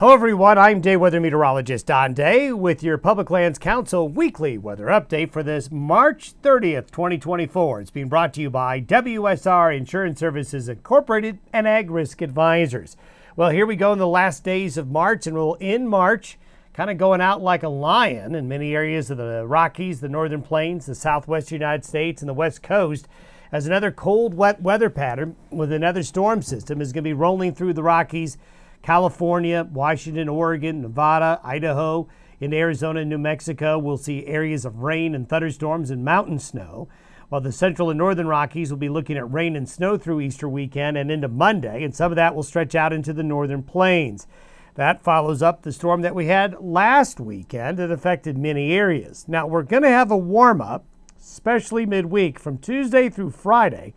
Hello everyone, I'm day weather meteorologist Don Day with your Public Lands Council weekly weather update for this March 30th, 2024. It's being brought to you by WSR Insurance Services Incorporated and Ag Risk Advisors. Well, here we go in the last days of March, and we'll end March kind of going out like a lion in many areas of the Rockies, the Northern Plains, the southwestern United States, and the West Coast, as another cold, wet weather pattern with another storm system is going to be rolling through the Rockies, California, Washington, Oregon, Nevada, Idaho, in Arizona and New Mexico. We'll see areas of rain and thunderstorms and mountain snow, while the central and northern Rockies will be looking at rain and snow through Easter weekend and into Monday, and some of that will stretch out into the northern plains. That follows up the storm that we had last weekend that affected many areas. Now, we're going to have a warm-up, especially midweek, from Tuesday through Friday.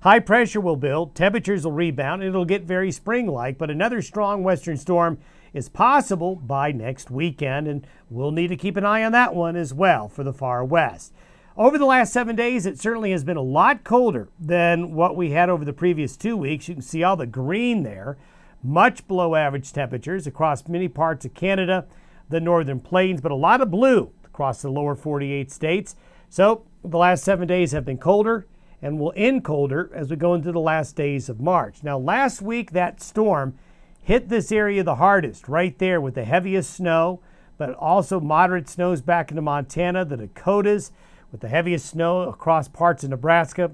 High pressure will build, temperatures will rebound, and it'll get very spring-like, but another strong western storm is possible by next weekend, and we'll need to keep an eye on that one as well for the far west. Over the last 7 days, it certainly has been a lot colder than what we had over the previous 2 weeks. You can see all the green there, much below average temperatures across many parts of Canada, the northern plains, but a lot of blue across the lower 48 states. So the last 7 days have been colder, and will end colder as we go into the last days of March. Now, last week, that storm hit this area the hardest, right there with the heaviest snow, but also moderate snows back into Montana, the Dakotas, with the heaviest snow across parts of Nebraska,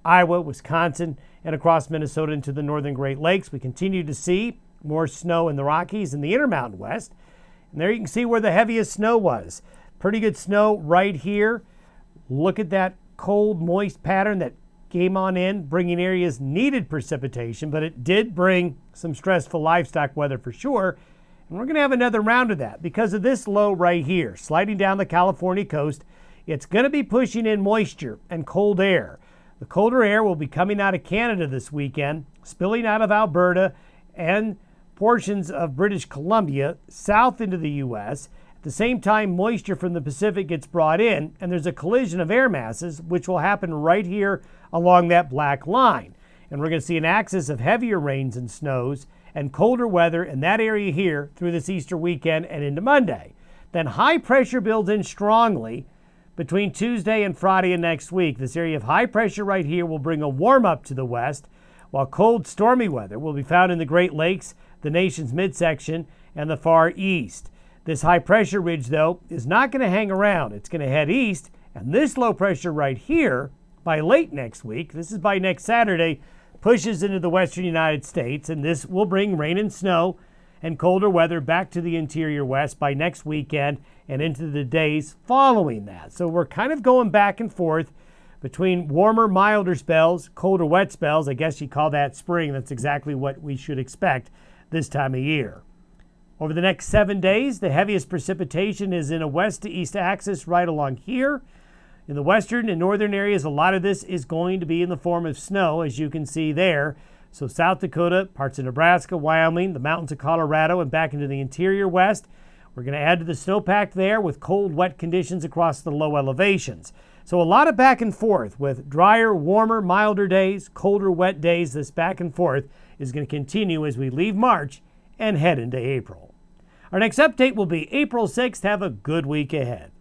Iowa, Wisconsin, and across Minnesota into the northern Great Lakes. We continue to see more snow in the Rockies and the Intermountain West. And there you can see where the heaviest snow was. Pretty good snow right here. Look at that cold, moist pattern that came on in, bringing areas needed precipitation, but it did bring some stressful livestock weather for sure. And we're going to have another round of that because of this low right here, sliding down the California coast. It's going to be pushing in moisture and cold air. The colder air will be coming out of Canada this weekend, spilling out of Alberta and portions of British Columbia south into the U.S. At the same time, moisture from the Pacific gets brought in, and there's a collision of air masses, which will happen right here along that black line. And we're going to see an axis of heavier rains and snows and colder weather in that area here through this Easter weekend and into Monday. Then high pressure builds in strongly between Tuesday and Friday of next week. This area of high pressure right here will bring a warm up to the west, while cold, stormy weather will be found in the Great Lakes, the nation's midsection, and the far east. This high pressure ridge, though, is not going to hang around. It's going to head east, and this low pressure right here, by late next week, this is by next Saturday, pushes into the western United States, and this will bring rain and snow and colder weather back to the interior west by next weekend and into the days following that. So we're kind of going back and forth between warmer, milder spells, colder, wet spells. I guess you call that spring. That's exactly what we should expect this time of year. Over the next 7 days, the heaviest precipitation is in a west to east axis right along here. In the western and northern areas, a lot of this is going to be in the form of snow, as you can see there. So South Dakota, parts of Nebraska, Wyoming, the mountains of Colorado, and back into the interior west. We're going to add to the snowpack there with cold, wet conditions across the low elevations. So a lot of back and forth with drier, warmer, milder days, colder, wet days. This back and forth is going to continue as we leave March and head into April. Our next update will be April 6th. Have a good week ahead.